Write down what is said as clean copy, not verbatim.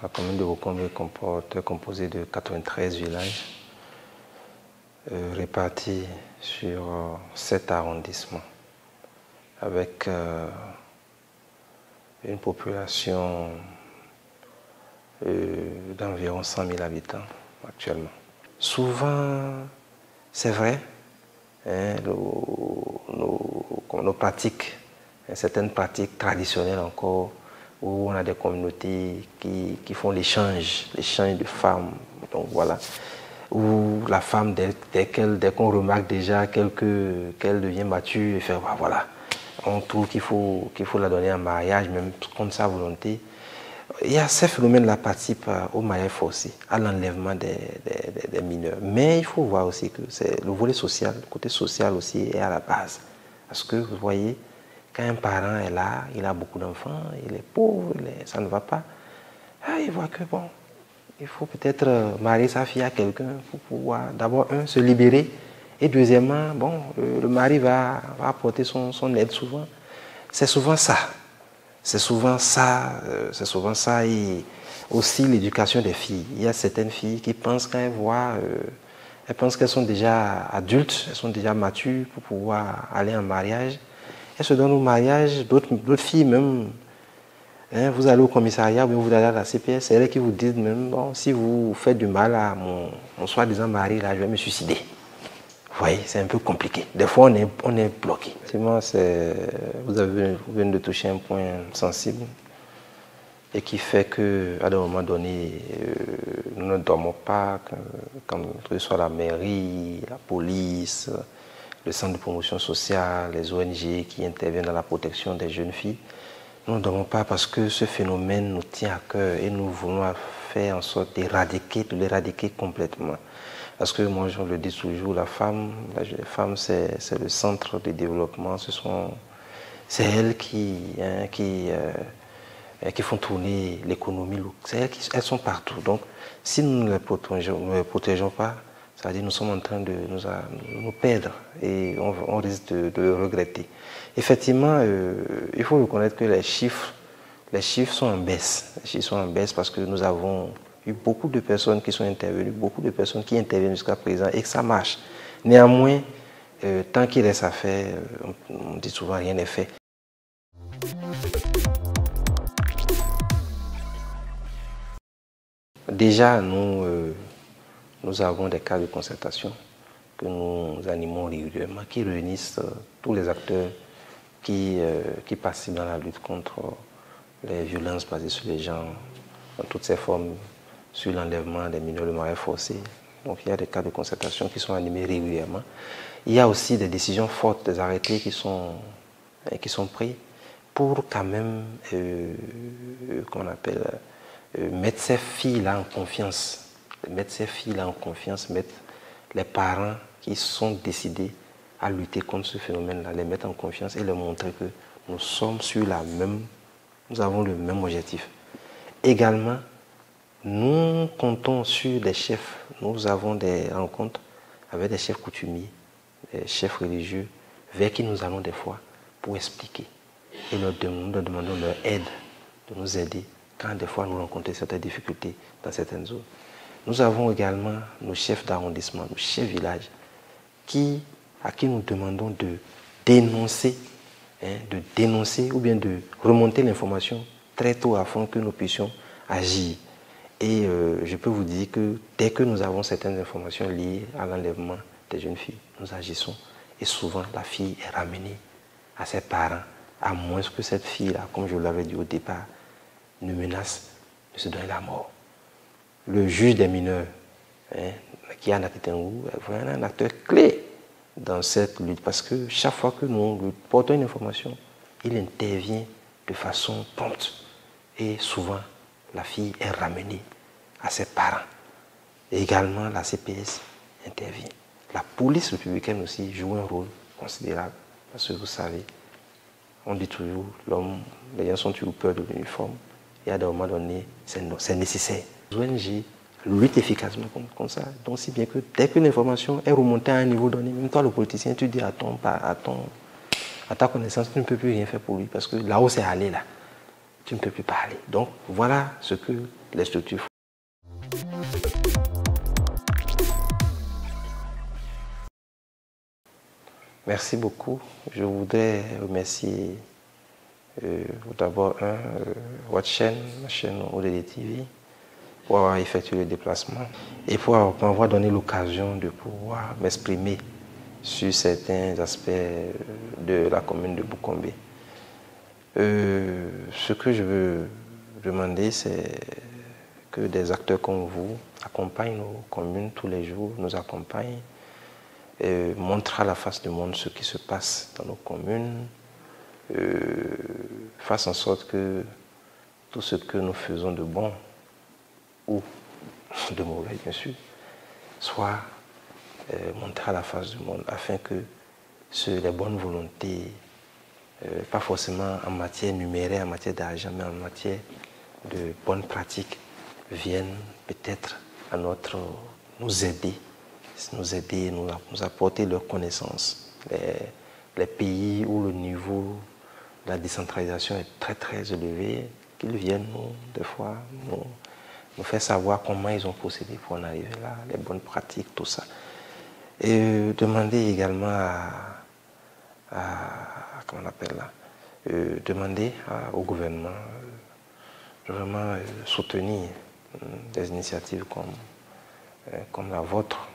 La commune de Bocombe est composée de 93 villages répartis sur 7 arrondissements avec une population d'environ 100 000 habitants actuellement. Souvent, c'est vrai, hein, nos pratiques, certaines pratiques traditionnelles encore, où on a des communautés qui font l'échange de femmes. Donc voilà, où la femme, dès qu'on remarque déjà qu'elle devient mature, elle fait voilà, on trouve qu'il faut la donner en mariage, même contre sa volonté. Il y a ces phénomènes-là participent au mariage forcé, à l'enlèvement des mineurs. Mais il faut voir aussi que c'est le volet social, le côté social aussi est à la base. Parce que vous voyez, quand un parent est là, il a beaucoup d'enfants, il est pauvre, ça ne va pas, il voit que bon, il faut peut-être marier sa fille à quelqu'un pour pouvoir d'abord, se libérer. Et deuxièmement, bon, le mari va apporter son aide souvent. C'est souvent ça. C'est souvent ça et aussi l'éducation des filles. Il y a certaines filles qui pensent quand elles pensent qu'elles sont déjà adultes, elles sont déjà matures pour pouvoir aller en mariage. Elles se donnent au mariage, d'autres filles même, hein, vous allez au commissariat ou bien vous allez à la CPS, c'est elles qui vous disent même, bon, si vous faites du mal à mon soi-disant mari, là, je vais me suicider. Vous voyez, c'est un peu compliqué. Des fois, on est bloqué. Effectivement, vous venez de toucher un point sensible et qui fait qu'à un moment donné, nous ne dormons pas, quand ce soit la mairie, la police, le centre de promotion sociale, les ONG qui interviennent dans la protection des jeunes filles. Nous ne dormons pas parce que ce phénomène nous tient à cœur et nous voulons faire en sorte de l'éradiquer complètement. Parce que moi, je le dis toujours, la femme, c'est le centre de développement. C'est elles qui font tourner l'économie. Elles sont partout. Donc, si nous ne les protégeons pas, ça veut dire que nous sommes en train de nous perdre et on risque de le regretter. Effectivement, il faut reconnaître que les chiffres sont en baisse. Les chiffres sont en baisse parce que nous avons eu beaucoup de personnes qui sont intervenues, beaucoup de personnes qui interviennent jusqu'à présent et que ça marche. Néanmoins, tant qu'il reste à faire, on dit souvent rien n'est fait. Déjà, nous avons des cas de concertation que nous animons régulièrement, qui réunissent tous les acteurs qui participent dans la lutte contre les violences basées sur les genres, dans toutes ses formes, sur l'enlèvement des mineurs, le mariage forcé. Donc il y a des cas de concertation qui sont animés régulièrement. Il y a aussi des décisions fortes, des arrêtés qui sont pris pour quand même, mettre ces filles-là en confiance. Mettre les parents qui sont décidés à lutter contre ce phénomène-là, les mettre en confiance et leur montrer que nous avons le même objectif. Également, nous comptons sur des chefs. Nous avons des rencontres avec des chefs coutumiers, des chefs religieux, vers qui nous allons des fois pour expliquer. Et nous demandons leur aide, de nous aider quand des fois nous rencontrons certaines difficultés dans certaines zones. Nous avons également nos chefs d'arrondissement, nos chefs villages, à qui nous demandons de dénoncer ou bien de remonter l'information très tôt afin que nous puissions agir. Et je peux vous dire que dès que nous avons certaines informations liées à l'enlèvement des jeunes filles, nous agissons. Et souvent, la fille est ramenée à ses parents, à moins que cette fille-là, comme je l'avais dit au départ, ne menace de se donner la mort. Le juge des mineurs, qui est à Nakitengou, est vraiment un acteur clé dans cette lutte parce que chaque fois que nous lui portons une information, il intervient de façon prompte. Et souvent, la fille est ramenée à ses parents. Et également, la CPS intervient. La police républicaine aussi joue un rôle considérable. Parce que vous savez, on dit toujours, les gens sont toujours peur de l'uniforme. Et à un moment donné, c'est nécessaire. Les ONG luttent efficacement comme ça. Donc, si bien que dès que l'information est remontée à un niveau donné, même toi, le politicien, tu dis à ta connaissance, tu ne peux plus rien faire pour lui. Parce que là où c'est allé, là, tu ne peux plus parler. Donc voilà ce que les structures font. Merci beaucoup. Je voudrais remercier d'abord votre chaîne, la chaîne ODD TV, pour avoir effectué le déplacement et pour m'avoir donné l'occasion de pouvoir m'exprimer sur certains aspects de la commune de Boukombe. Ce que je veux demander, c'est que des acteurs comme vous accompagnent nos communes tous les jours, nous accompagnent, montrent à la face du monde ce qui se passe dans nos communes, fassent en sorte que tout ce que nous faisons de bon ou de mauvais, bien sûr, soit montré à la face du monde afin que les bonnes volontés, pas forcément en matière numéraire, en matière d'argent, mais en matière de bonnes pratiques, viennent peut-être à nous aider, nous apporter leurs connaissances. Les pays où le niveau de la décentralisation est très très élevé, qu'ils viennent des fois nous faire savoir comment ils ont procédé pour en arriver là, les bonnes pratiques, tout ça. Et demander également comment on appelle là, demander au gouvernement de vraiment soutenir des initiatives comme la vôtre.